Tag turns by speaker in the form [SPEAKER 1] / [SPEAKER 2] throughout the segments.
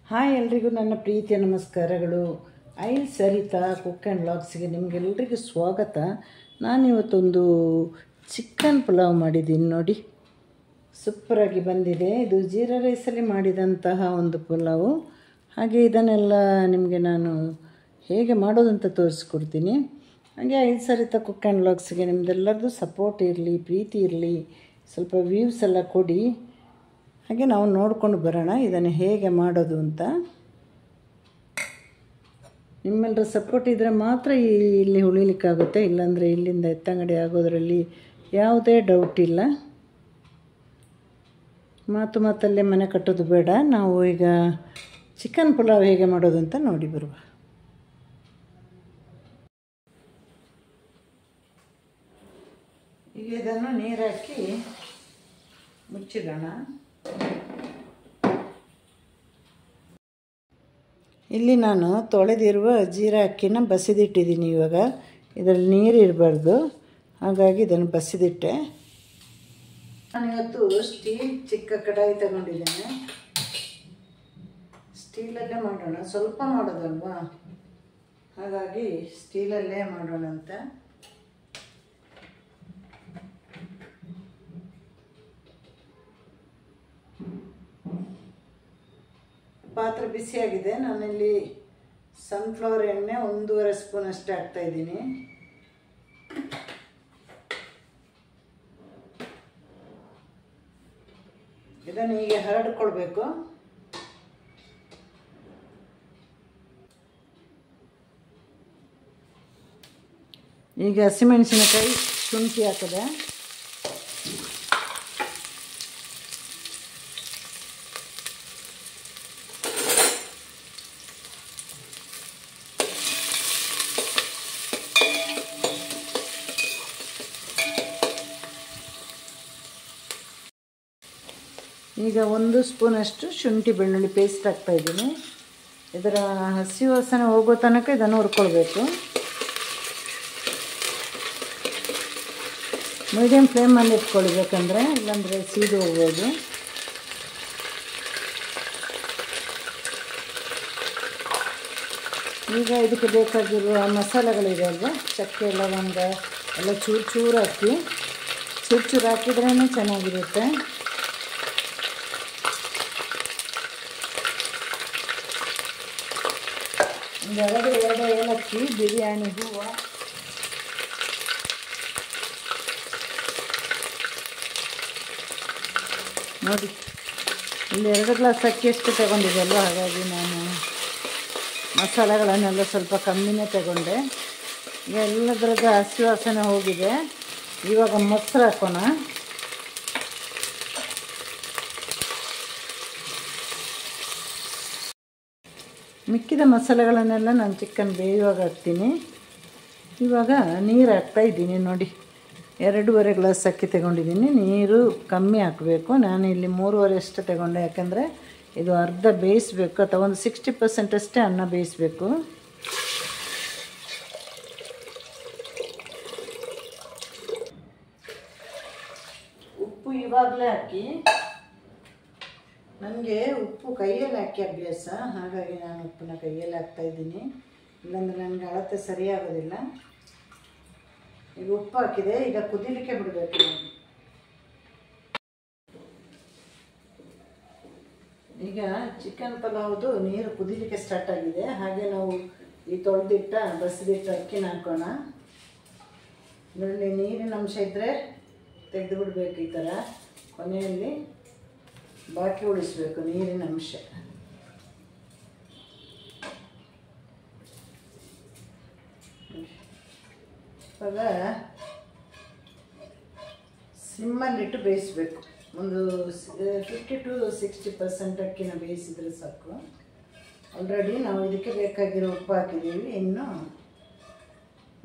[SPEAKER 1] Hi ಎಲ್ರಿಗೂ ನನ್ನ ಪ್ರೀತಿಯ ನಮಸ್ಕಾರಗಳು. ಸರಿತಾ ಕುಕ್ ಆ್ಯಂಡ್ ವ್ಲಾಗ್ಸ್ಗೆ ನಿಮಗೆಲ್ರಿಗೂ ಸ್ವಾಗತ. ನಾನಿವತ್ತೊಂದು ಚಿಕನ್ ಪುಲಾವ್ ಮಾಡಿದ್ದೀನಿ ನೋಡಿ, ಸೂಪರಾಗಿ ಬಂದಿದೆ. ಇದು ಜೀರಾ ರೈಸಲ್ಲಿ ಮಾಡಿದಂತಹ ಒಂದು ಪುಲಾವು. ಹಾಗೆ ಇದನ್ನೆಲ್ಲ ನಿಮಗೆ ನಾನು ಹೇಗೆ ಮಾಡೋದಂತ ತೋರಿಸ್ಕೊಡ್ತೀನಿ. ಹಾಗೆ ಸರಿತಾ ಕುಕ್ ಆ್ಯಂಡ್ ವ್ಲಾಗ್ಸ್ಗೆ ನಿಮ್ಮದೆಲ್ಲರದ್ದು ಸಪೋರ್ಟ್ ಇರಲಿ, ಪ್ರೀತಿ ಇರಲಿ, ಸ್ವಲ್ಪ ವ್ಯೂಸ್ ಎಲ್ಲ ಕೊಡಿ. ಹಾಗೆ ನಾವು ನೋಡಿಕೊಂಡು ಬರೋಣ ಇದನ್ನು ಹೇಗೆ ಮಾಡೋದು ಅಂತ. ನಿಮ್ಮೆಲ್ಲರ ಸಪೋರ್ಟ್ ಇದ್ದರೆ ಮಾತ್ರ ಇಲ್ಲಿ ಉಳಿಲಿಕ್ಕಾಗುತ್ತೆ, ಇಲ್ಲಾಂದರೆ ಇಲ್ಲಿಂದ ಎತ್ತಂಗಡಿ ಆಗೋದರಲ್ಲಿ ಯಾವುದೇ ಡೌಟ್ ಇಲ್ಲ. ಮಾತಲ್ಲೇ ಮನೆ ಕಟ್ಟೋದು ಬೇಡ. ನಾವು ಈಗ ಚಿಕನ್ ಪುಲಾವ್ ಹೇಗೆ ಮಾಡೋದು ಅಂತ ನೋಡಿ ಬರುವ. ಈಗ ಇದನ್ನು ನೀರು ಹಾಕಿ ಮುಚ್ಚಿಡೋಣ. ಇಲ್ಲಿ ನಾನು ತೊಳೆದಿರುವ ಜೀರಾ ಅಕ್ಕಿನ ಬಸಿದಿಟ್ಟಿದ್ದೀನಿ. ಇವಾಗ ಇದರಲ್ಲಿ ನೀರು ಇರಬಾರ್ದು, ಹಾಗಾಗಿ ಇದನ್ನು ಬಸಿದಿಟ್ಟೆ. ನಾನಿವತ್ತು ಸ್ಟೀಲ್ ಚಿಕ್ಕ ಕಡಾಯಿ ತಗೊಂಡಿದ್ದೇನೆ. ಸ್ಟೀಲಲ್ಲೇ ಮಾಡೋಣ, ಸ್ವಲ್ಪ ಮಾಡೋದಲ್ವಾ, ಹಾಗಾಗಿ ಸ್ಟೀಲಲ್ಲೇ ಮಾಡೋಣ ಅಂತ. ಪಾತ್ರೆ ಬಿಸಿಯಾಗಿದೆ. ನಾನಿಲ್ಲಿ ಸನ್ಫ್ಲವರ್ ಎಣ್ಣೆ 1.5 ಸ್ಪೂನ್ ಅಷ್ಟೇ ಹಾಕ್ತಾಯಿದ್ದೀನಿ. ಇದನ್ನು ಹೀಗೆ ಹರಡ್ಕೊಳ್ಬೇಕು. ಈಗ ಹಸಿಮೆಣಸಿನಕಾಯಿ, ಶುಂಠಿ ಹಾಕಿದೆ. ಈಗ 1 ಸ್ಪೂನಷ್ಟು ಶುಂಠಿ ಬೆಳ್ಳುಳ್ಳಿ ಪೇಸ್ಟ್ ಹಾಕ್ತಾಯಿದ್ದೀನಿ. ಇದರ ಹಸಿ ವಾಸನೆ ಹೋಗೋ ತನಕ ಇದನ್ನು ಹುರ್ಕೊಳ್ಬೇಕು. ಮೀಡಿಯಮ್ ಫ್ಲೇಮಲ್ಲಿ ಇಟ್ಕೊಳ್ಬೇಕಂದ್ರೆ, ಇಲ್ಲಾಂದರೆ ಸೀದು ಹೋಗ್ಬೋದು. ಈಗ ಇದಕ್ಕೆ ಬೇಕಾಗಿರುವ ಮಸಾಲೆಗಳಿದೆ ಅಲ್ವ, ಚಕ್ಕೆ, ಲವಂಗ ಎಲ್ಲ ಚೂರು ಹಾಕಿ, ಚೂರು ಹಾಕಿದ್ರೇ ಚೆನ್ನಾಗಿರುತ್ತೆ. ಎರಡು ಏಲಕ್ಕಿ, ಬಿರಿಯಾನಿ ಹೂವು, ನೋಡಿ ಇಲ್ಲಿ 2 ಗ್ಲಾಸ್ ಅಕ್ಕಿಯಷ್ಟು ತಗೊಂಡಿದ್ದಲ್ವ, ಹಾಗಾಗಿ ನಾನು ಮಸಾಲೆಗಳನ್ನೆಲ್ಲ ಸ್ವಲ್ಪ ಕಮ್ಮಿನೇ ತಗೊಂಡೆ. ಈಗ ಎಲ್ಲದರದ್ದು ಹಸಿ ವಾಸನೆ ಹೋಗಿದೆ. ಇವಾಗ ಮೊಸರು ಹಾಕೋಣ. ಮಿಕ್ಕಿದ ಮಸಾಲೆಗಳನ್ನೆಲ್ಲ ನಾನು ಚಿಕನ್ ಬೇಯುವಾಗ ಹಾಕ್ತೀನಿ. ಇವಾಗ ನೀರು ಹಾಕ್ತಾಯಿದ್ದೀನಿ ನೋಡಿ. 2.5 ಗ್ಲಾಸ್ ಅಕ್ಕಿ ತಗೊಂಡಿದ್ದೀನಿ. ನೀರು ಕಮ್ಮಿ ಹಾಕಬೇಕು. ನಾನು ಇಲ್ಲಿ 3.5 ಅಷ್ಟು ತಗೊಂಡೆ, ಯಾಕಂದರೆ ಇದು ಅರ್ಧ ಬೇಯಿಸಬೇಕು, ಅಥವಾ ಒಂದು 60% ಅಷ್ಟೇ ಅನ್ನ ಬೇಯಿಸಬೇಕು. ಉಪ್ಪು ಇವಾಗಲೇ ಹಾಕಿ. ನನಗೆ ಉಪ್ಪು ಕೈಯಲ್ಲಿ ಹಾಕಿ ಅಭ್ಯಾಸ, ಹಾಗಾಗಿ ನಾನು ಉಪ್ಪನ್ನ ಕೈಯಲ್ಲಿ ಹಾಕ್ತಾಯಿದ್ದೀನಿ, ಇಲ್ಲಾಂದರೆ ನನಗೆ ಅಳತೆ ಸರಿಯಾಗೋದಿಲ್ಲ. ಈಗ ಉಪ್ಪು ಹಾಕಿದೆ. ಈಗ ಕುದಿಲಿಕ್ಕೆ ಬಿಡಬೇಕು. ಈಗ ಚಿಕನ್ ಪಲಾವ್ದು ನೀರು ಕುದಿಲಿಕ್ಕೆ ಸ್ಟಾರ್ಟ್ ಆಗಿದೆ. ಹಾಗೆ ನಾವು ಈ ಬಸಿದಿಟ್ಟ ಅಕ್ಕಿನ ಹಾಕೋಣ. ಇದರಲ್ಲಿ ನೀರಿನ ಅಂಶ ಇದ್ದರೆ ತೆಗೆದು ಬಿಡಬೇಕು. ಈ ಥರ ಕೊನೆಯಲ್ಲಿ ಬಾಕಿ ಉಳಿಸಬೇಕು ನೀರಿನ ಅಂಶ. ಇವಾಗ ಸಿಮ್ಮಲ್ಲಿಟ್ಟು ಬೇಯಿಸಬೇಕು. ಒಂದು 50 to 60% ಅಕ್ಕಿನ ಬೇಯಿಸಿದರೆ ಸಾಕು. ಆಲ್ರೆಡಿ ನಾವು ಇದಕ್ಕೆ ಬೇಕಾಗಿರೋ ಉಪ್ಪು ಹಾಕಿದ್ದೀವಿ. ಇನ್ನು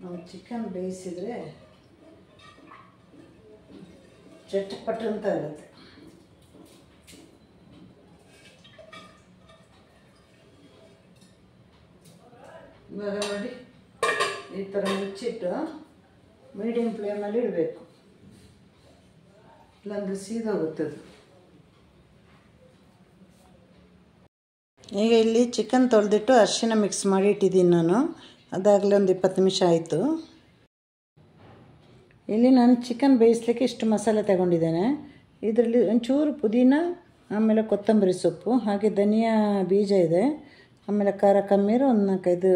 [SPEAKER 1] ನಾವು ಚಿಕನ್ ಬೇಯಿಸಿದರೆ ಚಟ್ಪಟ್ ಅಂತ ಇರುತ್ತೆ. ಇವಾಗ ನೋಡಿ, ಈ ಥರ ಮುಚ್ಚಿಟ್ಟು ಮೀಡಿಯಮ್ ಫ್ಲೇಮಲ್ಲಿ ಇಡಬೇಕು, ಇಲ್ಲಾಂದರೆ ಸೀದೋಗುತ್ತದೆ. ಈಗ ಇಲ್ಲಿ ಚಿಕನ್ ತೊಳೆದಿಟ್ಟು ಅರಿಶಿನ ಮಿಕ್ಸ್ ಮಾಡಿ ಇಟ್ಟಿದ್ದೀನಿ ನಾನು. ಅದಾಗಲೇ ಒಂದು 20 ನಿಮಿಷ ಆಯಿತು. ಇಲ್ಲಿ ನಾನು ಚಿಕನ್ ಬೇಯಿಸ್ಲಿಕ್ಕೆ ಇಷ್ಟು ಮಸಾಲೆ ತಗೊಂಡಿದ್ದೇನೆ. ಇದರಲ್ಲಿ ಒಂಚೂರು ಪುದೀನ, ಆಮೇಲೆ ಕೊತ್ತಂಬರಿ ಸೊಪ್ಪು, ಹಾಗೆ ಧನಿಯಾ ಬೀಜ ಇದೆ, ಆಮೇಲೆ ಖಾರ ಕಮ್ಮಿ ಇರೋ ಒಂದು 4-5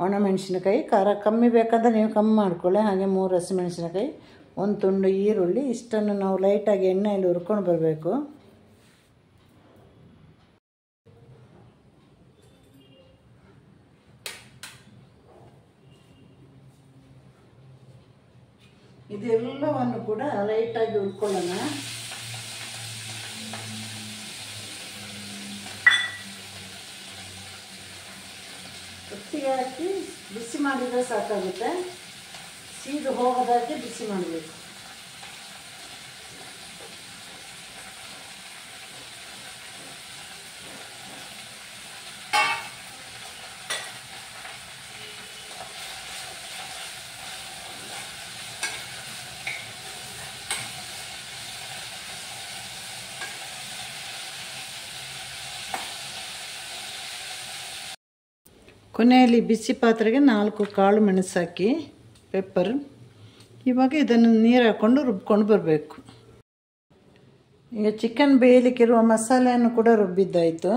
[SPEAKER 1] ಒಣಮೆಣಸಿನಕಾಯಿ. ಖಾರ ಕಮ್ಮಿ ಬೇಕಂದ್ರೆ ನೀವು ಕಮ್ಮಿ ಮಾಡ್ಕೊಳ್ಳಿ. ಹಾಗೆ 3 ಹಸಿಮೆಣಸಿನಕಾಯಿ, ಒಂದು ತುಂಡು ಈರುಳ್ಳಿ. ಇಷ್ಟನ್ನು ನಾವು ಲೈಟಾಗಿ ಎಣ್ಣೆಯಲ್ಲಿ ಹುರ್ಕೊಂಡು ಬರಬೇಕು. ಇದೆಲ್ಲವನ್ನು ಕೂಡ ಲೈಟಾಗಿ ಹುರ್ಕೊಳ್ಳೋಣ. ಒಟ್ಟಿಗೆ ಹಾಕಿ ಬಿಸಿ ಮಾಡಿದರೆ ಸಾಕಾಗುತ್ತೆ. ಸೀದು ಹೋಗೋದಾಗೆ ಬಿಸಿ ಮಾಡಬೇಕು. ಕೊನೆಯಲ್ಲಿ ಬಿಸಿ ಪಾತ್ರೆಗೆ 4 ಕಾಳು ಮೆಣಸು ಹಾಕಿ, ಪೆಪ್ಪರ್. ಇವಾಗ ಇದನ್ನು ನೀರು ಹಾಕ್ಕೊಂಡು ರುಬ್ಕೊಂಡು ಬರಬೇಕು. ಈಗ ಚಿಕನ್ ಬೇಯಲಿಕ್ಕಿರುವ ಮಸಾಲೆಯನ್ನು ಕೂಡ ರುಬ್ಬಿದ್ದಾಯಿತು.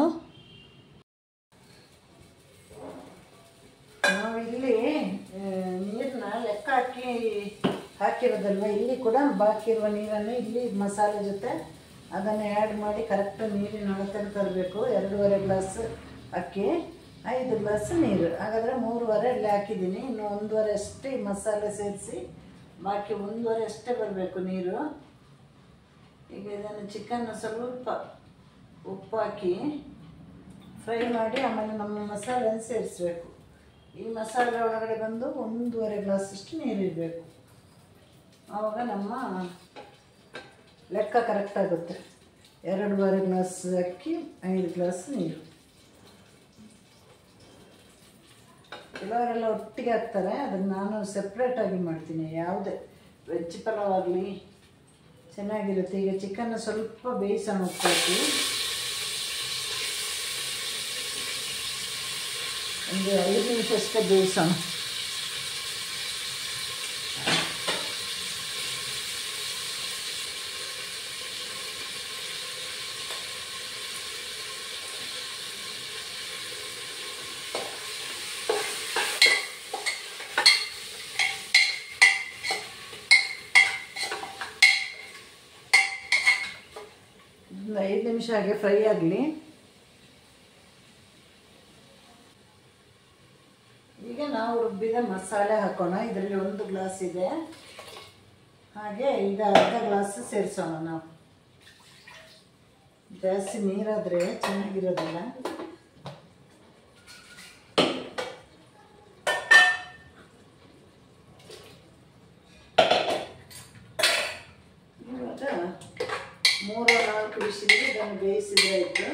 [SPEAKER 1] ನಾವಿಲ್ಲಿ ನೀರನ್ನ ಲೆಕ್ಕ ಹಾಕಿರೋದಲ್ವ, ಇಲ್ಲಿ ಕೂಡ ಬಾಕಿ ಇರುವ ನೀರನ್ನು ಇಲ್ಲಿ ಮಸಾಲೆ ಜೊತೆ ಅದನ್ನು ಆ್ಯಡ್ ಮಾಡಿ ಕರೆಕ್ಟ್ ನೀರಿನ ಅಳತೆಗೆ ತರಬೇಕು. 2.5 ಗ್ಲಾಸ್ ಅಕ್ಕಿ, 5 ಗ್ಲಾಸ್ ನೀರು. ಹಾಗಾದರೆ 3.5 ಇಲ್ಲಿ ಹಾಕಿದ್ದೀನಿ. ಇನ್ನು 1.5 ಅಷ್ಟೇ ಮಸಾಲೆ ಸೇರಿಸಿ, ಬಾಕಿ 1.5 ಅಷ್ಟೇ ಬರಬೇಕು ನೀರು. ಈಗ ಇದನ್ನು ಚಿಕನ್ ಸ್ವಲ್ಪ ಉಪ್ಪು ಹಾಕಿ ಫ್ರೈ ಮಾಡಿ ಆಮೇಲೆ ನಮ್ಮ ಮಸಾಲೆಯನ್ನು ಸೇರಿಸಬೇಕು. ಈ ಮಸಾಲೆ ಒಳಗಡೆ ಬಂದು 1.5 ಗ್ಲಾಸ್ ಅಷ್ಟು ನೀರು ಇರಬೇಕು. ಆವಾಗ ನಮ್ಮ ಲೆಕ್ಕ ಕರೆಕ್ಟ್ ಆಗುತ್ತೆ. 2.5 ಗ್ಲಾಸ್ ಅಕ್ಕಿ, 5 ಗ್ಲಾಸ್ ನೀರು. ಕೆಲವರೆಲ್ಲ ಒಟ್ಟಿಗೆ ಹಾಕ್ತಾರೆ, ಅದನ್ನು ನಾನು ಸೆಪ್ರೇಟಾಗಿ ಮಾಡ್ತೀನಿ. ಯಾವುದೇ ವೆಜ್ ಪಲಾವ್ ಆಗಲಿ ಚೆನ್ನಾಗಿರುತ್ತೆ. ಈಗ ಚಿಕನ್ನ ಸ್ವಲ್ಪ ಬೇಯಿಸೋಣ, ಉಪ್ಪು ಹಾಕಿ ಒಂದು 5 ನಿಮಿಷ ಅಷ್ಟೇ ಬೇಯಿಸೋಣ. ಒಂದು 5 ನಿಮಿಷ ಹಾಗೆ ಫ್ರೈ ಆಗಲಿ. ಈಗ ನಾವು ರುಬ್ಬಿದ ಮಸಾಲೆ ಹಾಕೋಣ. ಇದರಲ್ಲಿ 1 ಗ್ಲಾಸ್ ಇದೆ, ಹಾಗೆ ಈಗ ಅರ್ಧ ಗ್ಲಾಸ್ ಸೇರಿಸೋಣ. ನಾವು ಜಾಸ್ತಿ ನೀರಾದರೆ ಚೆನ್ನಾಗಿರೋದಿಲ್ಲ. ಇವಾಗ 3-4 ವಿಸಿಲಿಗೆ ಇದನ್ನು ಬೇಯಿಸಿದ್ರೆ ಆಯಿತು.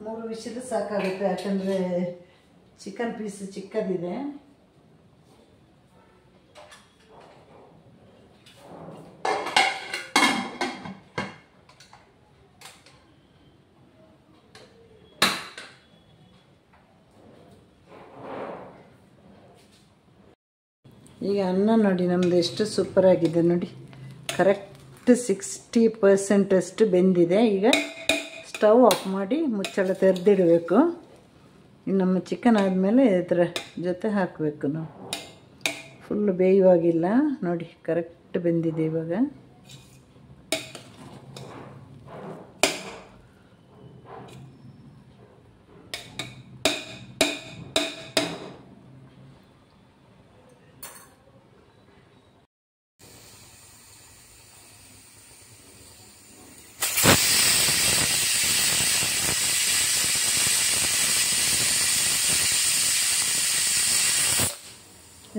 [SPEAKER 1] 3 ವಿಸಿಲ್ ಸಾಕಾಗುತ್ತೆ, ಯಾಕಂದರೆ ಚಿಕನ್ ಪೀಸ್ ಚಿಕ್ಕದಿದೆ. ಈಗ ಅನ್ನ ನೋಡಿ ನಮ್ಮದು ಎಷ್ಟು ಸೂಪರಾಗಿದೆ ನೋಡಿ. ಕರೆಕ್ಟ್ 60% ಅಷ್ಟು ಬೆಂದಿದೆ. ಈಗ ಸ್ಟವ್ ಆಫ್ ಮಾಡಿ ಮುಚ್ಚಳ ತೆರೆದಿಡಬೇಕು. ಇನ್ನು ನಮ್ಮ ಚಿಕನ್ ಆದಮೇಲೆ ಇದರ ಜೊತೆ ಹಾಕಬೇಕು ನಾವು. ಫುಲ್ಲು ಬೇಯುವಾಗಿಲ್ಲ ನೋಡಿ, ಕರೆಕ್ಟ್ ಬೆಂದಿದೆ ಇವಾಗ.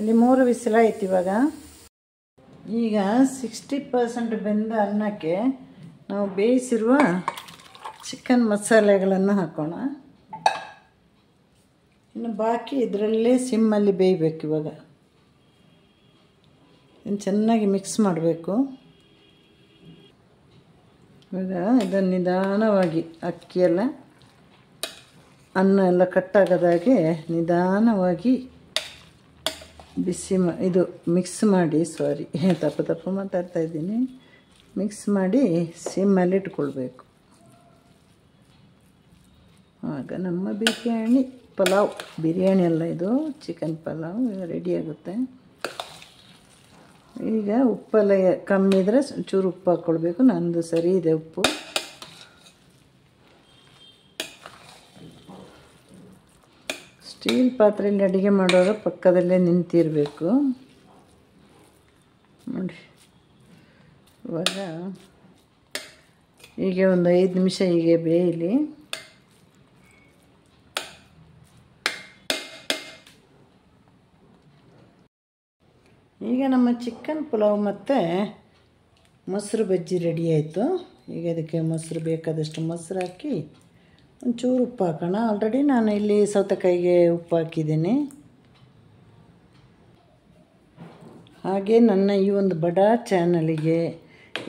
[SPEAKER 1] ಇಲ್ಲಿ 3 ವಿಸಿಲಾಯ್ತು ಇವಾಗ. ಈಗ 60% ಬೆಂದ ಅನ್ನಕ್ಕೆ ನಾವು ಬೇಯಿಸಿರುವ ಚಿಕನ್ ಮಸಾಲೆಗಳನ್ನು ಹಾಕೋಣ. ಇನ್ನು ಬಾಕಿ ಇದರಲ್ಲೇ ಸಿಮ್ಮಲ್ಲಿ ಬೇಯಬೇಕು. ಇವಾಗ ಇನ್ನು ಚೆನ್ನಾಗಿ ಮಿಕ್ಸ್ ಮಾಡಬೇಕು. ಇವಾಗ ಇದನ್ನು ನಿಧಾನವಾಗಿ ಅಕ್ಕಿ ಎಲ್ಲ ಅನ್ನ ಎಲ್ಲ ಕಟ್ಟಾಗದಾಗೆ ನಿಧಾನವಾಗಿ ಬಿಸಿ ಇದು ಮಿಕ್ಸ್ ಮಾಡಿ, ಸಾರಿ ತಪ್ಪು ಮಾತಾಡ್ತಾಯಿದ್ದೀನಿ, ಮಿಕ್ಸ್ ಮಾಡಿ ಸಿಮ್ಮಲ್ಲಿ ಇಟ್ಕೊಳ್ಬೇಕು. ಆಗ ನಮ್ಮ ಬಿರಿಯಾನಿ ಅಲ್ಲ ಇದು ಚಿಕನ್ ಪಲಾವ್ ರೆಡಿ ಆಗುತ್ತೆ. ಈಗ ಉಪ್ಪೆಲ್ಲ ಕಮ್ಮಿ ಇದ್ದರೆ ಚೂರು ಉಪ್ಪು ಹಾಕ್ಕೊಳ್ಬೇಕು. ನಂದು ಸರಿ ಇದೆ ಉಪ್ಪು. ಸ್ಟೀಲ್ ಪಾತ್ರೆಯಲ್ಲಿ ಅಡುಗೆ ಮಾಡುವಾಗ ಪಕ್ಕದಲ್ಲೇ ನಿಂತಿರಬೇಕು ನೋಡಿ. ಇವಾಗ ಹೀಗೆ ಒಂದು 5 ನಿಮಿಷ ಹೀಗೆ ಬೇಯಲಿ. ಈಗ ನಮ್ಮ ಚಿಕನ್ ಪಲಾವ್ ಮತ್ತು ಮೊಸರು ಬಜ್ಜಿ ರೆಡಿ ಆಯಿತು. ಈಗ ಅದಕ್ಕೆ ಮೊಸರು ಬೇಕಾದಷ್ಟು ಮೊಸರು ಹಾಕಿ ಒಂಚೂರು ಉಪ್ಪು ಹಾಕೋಣ. ಆಲ್ರೆಡಿ ನಾನು ಇಲ್ಲಿ ಸೌತೆಕಾಯಿಗೆ ಉಪ್ಪು ಹಾಕಿದ್ದೀನಿ. ಹಾಗೆ ನನ್ನ ಈ ಒಂದು ಬಡ ಚಾನಲಿಗೆ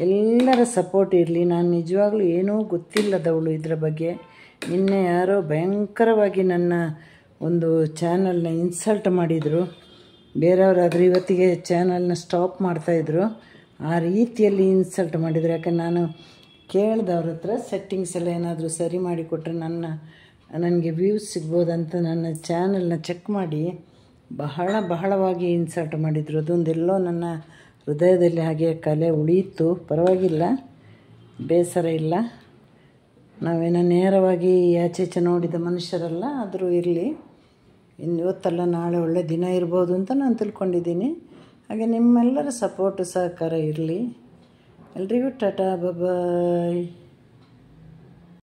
[SPEAKER 1] ಎಲ್ಲರ ಸಪೋರ್ಟ್ ಇರಲಿ. ನಾನು ನಿಜವಾಗ್ಲೂ ಏನೂ ಗೊತ್ತಿಲ್ಲದವಳು ಇದರ ಬಗ್ಗೆ. ನಿನ್ನೆ ಯಾರೋ ಭಯಂಕರವಾಗಿ ನನ್ನ ಒಂದು ಚಾನಲ್ನ ಇನ್ಸಲ್ಟ್ ಮಾಡಿದರು. ಬೇರೆಯವರಾದರೂ ಇವತ್ತಿಗೆ ಚಾನಲ್ನ ಸ್ಟಾಪ್ ಮಾಡ್ತಾಯಿದ್ರು. ಆ ರೀತಿಯಲ್ಲಿ ಇನ್ಸಲ್ಟ್ ಮಾಡಿದರು. ಯಾಕಂದ್ರೆ ನಾನು ಕೇಳಿದವ್ರ ಹತ್ರ ಸೆಟ್ಟಿಂಗ್ಸ್ ಎಲ್ಲ ಏನಾದರೂ ಸರಿ ಮಾಡಿಕೊಟ್ರೆ ನನಗೆ ವ್ಯೂಸ್ ಸಿಗ್ಬೋದಂತ ನನ್ನ ಚಾನಲ್ನ ಚೆಕ್ ಮಾಡಿ ಬಹಳವಾಗಿ ಇನ್ಸಲ್ಟ್ ಮಾಡಿದರು. ಅದೊಂದೆಲ್ಲೋ ನನ್ನ ಹೃದಯದಲ್ಲಿ ಹಾಗೆ ಕಲೆ ಉಳಿಯಿತು. ಪರವಾಗಿಲ್ಲ, ಬೇಸರ ಇಲ್ಲ. ನಾವೇನೋ ನೇರವಾಗಿ ಆಚೆ ನೋಡಿದ ಮನುಷ್ಯರಲ್ಲ. ಆದರೂ ಇರಲಿ, ಇವತ್ತಲ್ಲ ನಾಳೆ ಒಳ್ಳೆ ದಿನ ಇರ್ಬೋದು ಅಂತ ನಾನು ತಿಳ್ಕೊಂಡಿದ್ದೀನಿ. ಹಾಗೆ ನಿಮ್ಮೆಲ್ಲರ ಸಪೋರ್ಟು ಸಹಕಾರ ಇರಲಿ. ಎಲ್ರಿಗೂ ಟಾಟಾ, ಬಾಯ್.